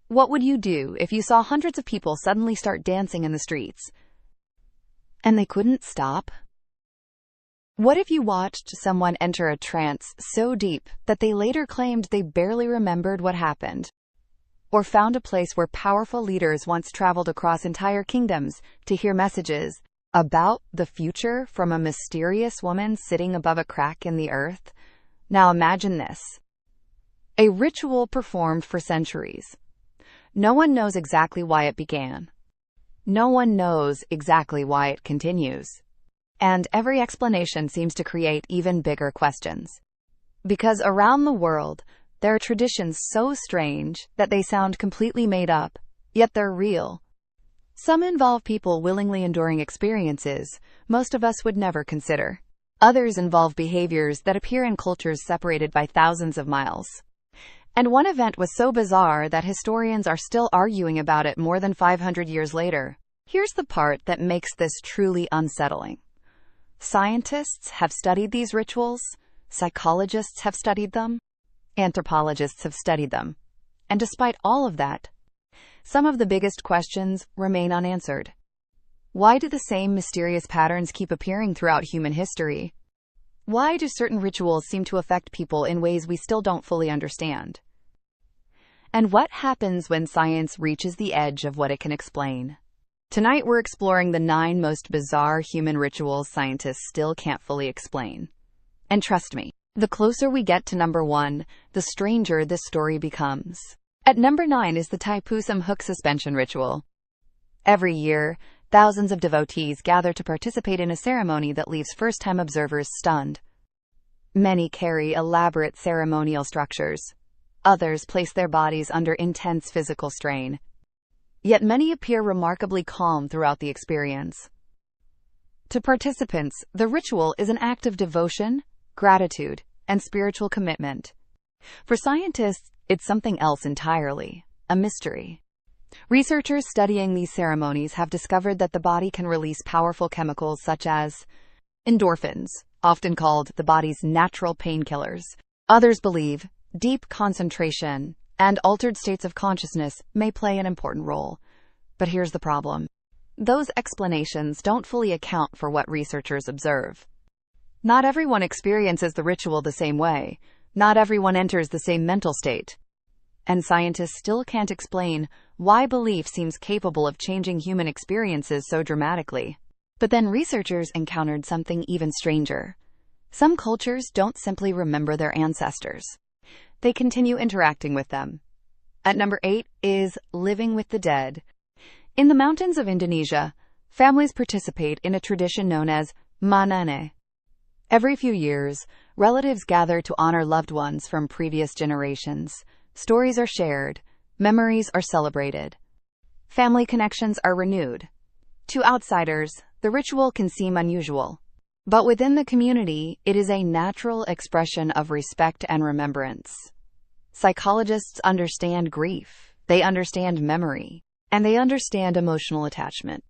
What would you do if you saw hundreds of people suddenly start dancing in the streets and they couldn't stop? What if you watched someone enter a trance so deep that they later claimed they barely remembered what happened? Or found a place where powerful leaders once traveled across entire kingdoms to hear messages about the future from a mysterious woman sitting above a crack in the earth? Now imagine this. A ritual performed for centuries. No one knows exactly why it began. No one knows exactly why it continues. And every explanation seems to create even bigger questions. Because around the world, there are traditions so strange that they sound completely made up, yet they're real. Some involve people willingly enduring experiences most of us would never consider. Others involve behaviors that appear in cultures separated by thousands of miles. And one event was so bizarre that historians are still arguing about it more than 500 years later. Here's the part that makes this truly unsettling. Scientists have studied these rituals, psychologists have studied them, anthropologists have studied them. And despite all of that, some of the biggest questions remain unanswered. Why do the same mysterious patterns keep appearing throughout human history? Why do certain rituals seem to affect people in ways we still don't fully understand? And what happens when science reaches the edge of what it can explain? Tonight we're exploring the 9 most bizarre human rituals scientists still can't fully explain. And trust me, the closer we get to number 1, the stranger this story becomes. At number 9 is the Thaipusam hook suspension ritual. Every year, thousands of devotees gather to participate in a ceremony that leaves first-time observers stunned. Many carry elaborate ceremonial structures. Others place their bodies under intense physical strain. Yet many appear remarkably calm throughout the experience. To participants, the ritual is an act of devotion, gratitude, and spiritual commitment. For scientists, it's something else entirely, a mystery. Researchers studying these ceremonies have discovered that the body can release powerful chemicals such as endorphins, often called the body's natural painkillers. Others believe deep concentration and altered states of consciousness may play an important role. But here's the problem. Those explanations don't fully account for what researchers observe. Not everyone experiences the ritual the same way. Not everyone enters the same mental state. And scientists still can't explain why belief seems capable of changing human experiences so dramatically. But then researchers encountered something even stranger. Some cultures don't simply remember their ancestors. They continue interacting with them. At number 8 is living with the dead. In the mountains of Indonesia, families participate in a tradition known as manane. Every few years, relatives gather to honor loved ones from previous generations. Stories are shared, memories are celebrated. Family connections are renewed. To outsiders, the ritual can seem unusual. But within the community, it is a natural expression of respect and remembrance. Psychologists understand grief, they understand memory, and they understand emotional attachment.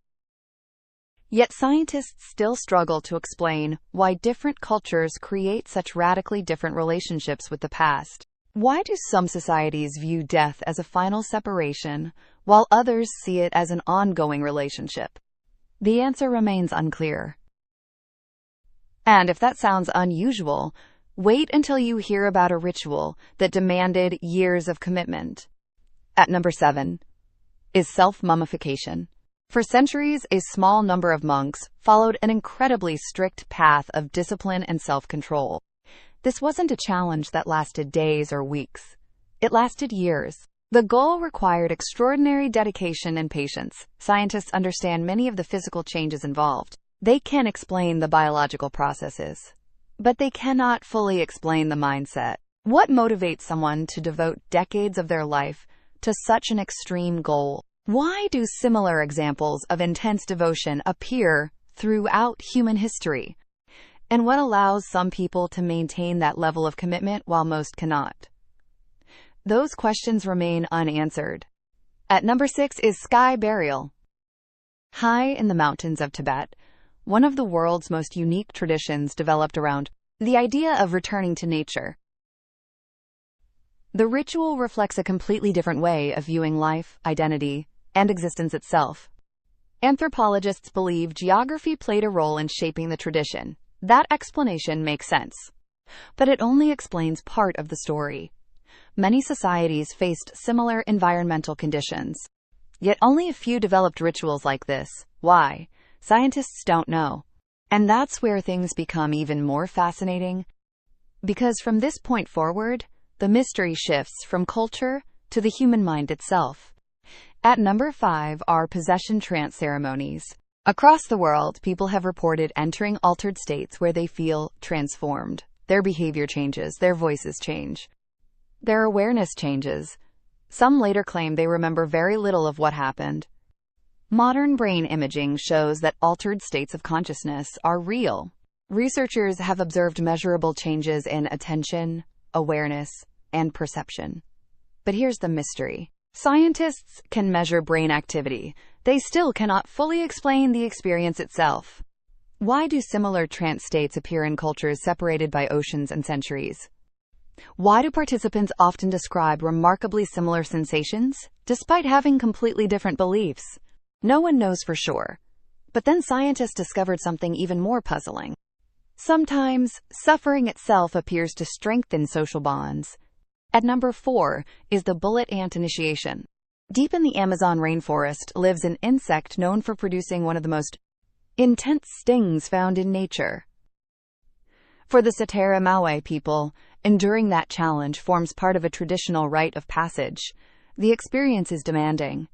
Yet scientists still struggle to explain why different cultures create such radically different relationships with the past. Why do some societies view death as a final separation, while others see it as an ongoing relationship? The answer remains unclear. And if that sounds unusual, wait until you hear about a ritual that demanded years of commitment. At number 7 is self-mummification. For centuries, a small number of monks followed an incredibly strict path of discipline and self-control. This wasn't a challenge that lasted days or weeks. It lasted years. The goal required extraordinary dedication and patience. Scientists understand many of the physical changes involved. They can explain the biological processes, but they cannot fully explain the mindset. What motivates someone to devote decades of their life to such an extreme goal? Why do similar examples of intense devotion appear throughout human history? And what allows some people to maintain that level of commitment while most cannot? Those questions remain unanswered. At number 6 is sky burial. High in the mountains of Tibet, one of the world's most unique traditions developed around the idea of returning to nature. The ritual reflects a completely different way of viewing life, identity, and existence itself. Anthropologists believe geography played a role in shaping the tradition. That explanation makes sense. But it only explains part of the story. Many societies faced similar environmental conditions. Yet only a few developed rituals like this. Why? Scientists don't know. And that's where things become even more fascinating. Because from this point forward, the mystery shifts from culture to the human mind itself. At number 5 are possession trance ceremonies. Across the world, people have reported entering altered states where they feel transformed. Their behavior changes, their voices change, their awareness changes. Some later claim they remember very little of what happened. Modern brain imaging shows that altered states of consciousness are real. Researchers have observed measurable changes in attention, awareness, and perception. But here's the mystery. Scientists can measure brain activity. They still cannot fully explain the experience itself. Why do similar trance states appear in cultures separated by oceans and centuries? Why do participants often describe remarkably similar sensations, despite having completely different beliefs? No one knows for sure. But then scientists discovered something even more puzzling. Sometimes, suffering itself appears to strengthen social bonds. At number 4 is the bullet ant initiation. Deep in the Amazon rainforest lives an insect known for producing one of the most intense stings found in nature. For the Satara Maui people, enduring that challenge forms part of a traditional rite of passage. The experience is demanding,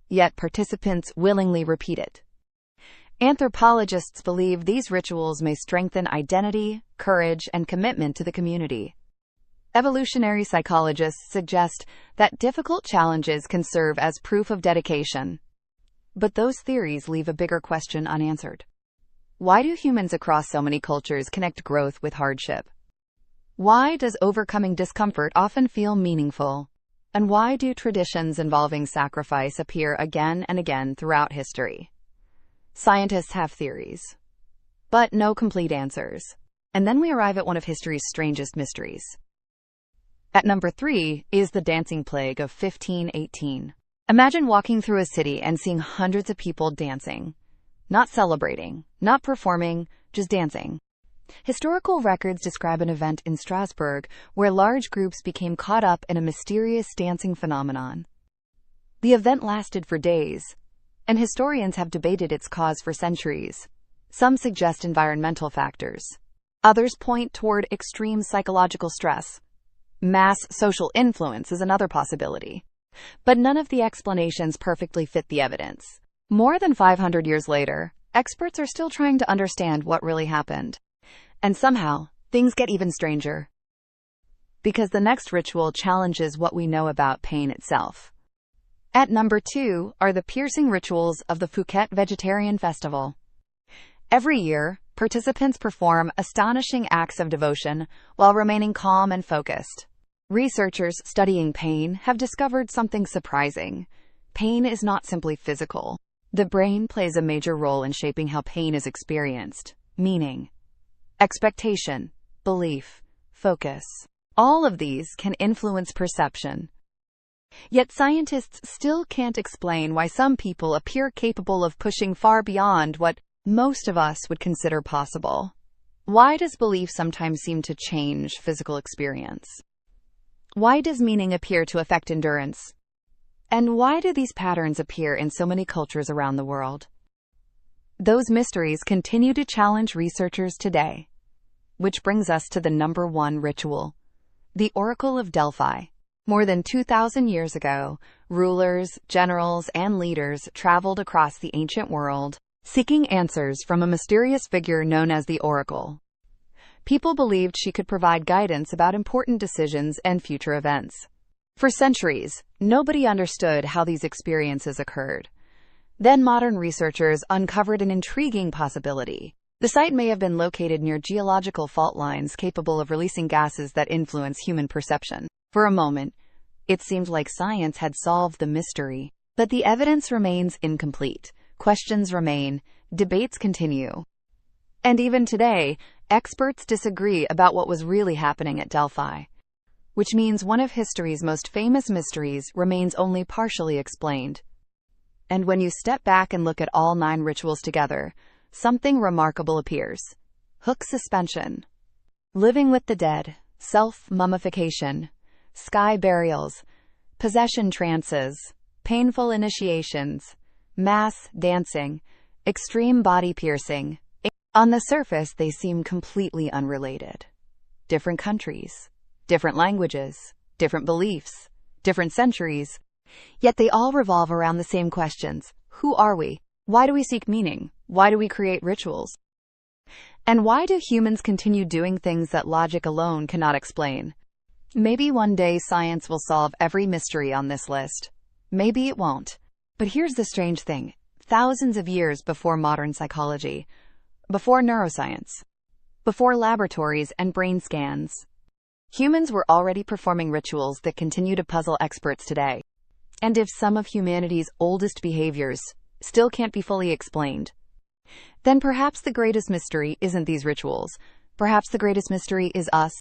yet participants willingly repeat it. Anthropologists believe these rituals may strengthen identity, courage, and commitment to the community. Evolutionary psychologists suggest that difficult challenges can serve as proof of dedication. But those theories leave a bigger question unanswered. Why do humans across so many cultures connect growth with hardship? Why does overcoming discomfort often feel meaningful? And why do traditions involving sacrifice appear again and again throughout history? Scientists have theories, but no complete answers. And then we arrive at one of history's strangest mysteries. At number 3 is the dancing plague of 1518. Imagine walking through a city and seeing hundreds of people dancing. Not celebrating, not performing, just dancing. Historical records describe an event in Strasbourg where large groups became caught up in a mysterious dancing phenomenon. The event lasted for days, and historians have debated its cause for centuries. Some suggest environmental factors. Others point toward extreme psychological stress. Mass social influence is another possibility. But none of the explanations perfectly fit the evidence. More than 500 years later, experts are still trying to understand what really happened. And somehow, things get even stranger. Because the next ritual challenges what we know about pain itself. At number 2 are the piercing rituals of the Phuket Vegetarian Festival. Every year, participants perform astonishing acts of devotion while remaining calm and focused. Researchers studying pain have discovered something surprising. Pain is not simply physical. The brain plays a major role in shaping how pain is experienced. Meaning, expectation, belief, focus. All of these can influence perception. Yet scientists still can't explain why some people appear capable of pushing far beyond what most of us would consider possible. Why does belief sometimes seem to change physical experience? Why does meaning appear to affect endurance? And why do these patterns appear in so many cultures around the world? Those mysteries continue to challenge researchers today. Which brings us to the number 1 ritual, the Oracle of Delphi. More than 2,000 years ago, rulers, generals, and leaders traveled across the ancient world, seeking answers from a mysterious figure known as the Oracle. People believed she could provide guidance about important decisions and future events. For centuries, nobody understood how these experiences occurred. Then modern researchers uncovered an intriguing possibility. The site may have been located near geological fault lines capable of releasing gases that influence human perception. For a moment, it seemed like science had solved the mystery, but the evidence remains incomplete. Questions remain, debates continue. And even today, experts disagree about what was really happening at Delphi. which means one of history's most famous mysteries remains only partially explained. And when you step back and look at all 9 rituals together, something remarkable appears. Hook suspension, living with the dead, self-mummification, sky burials, possession trances, painful initiations, mass dancing, extreme body piercing. On the surface, they seem completely unrelated. Different countries, different languages, different beliefs, different centuries. Yet they all revolve around the same questions. Who are we? Why do we seek meaning? Why do we create rituals? And why do humans continue doing things that logic alone cannot explain? Maybe one day science will solve every mystery on this list. Maybe it won't. But here's the strange thing. Thousands of years before modern psychology, before neuroscience, before laboratories and brain scans, humans were already performing rituals that continue to puzzle experts today. And if some of humanity's oldest behaviors still can't be fully explained, then perhaps the greatest mystery isn't these rituals. Perhaps the greatest mystery is us.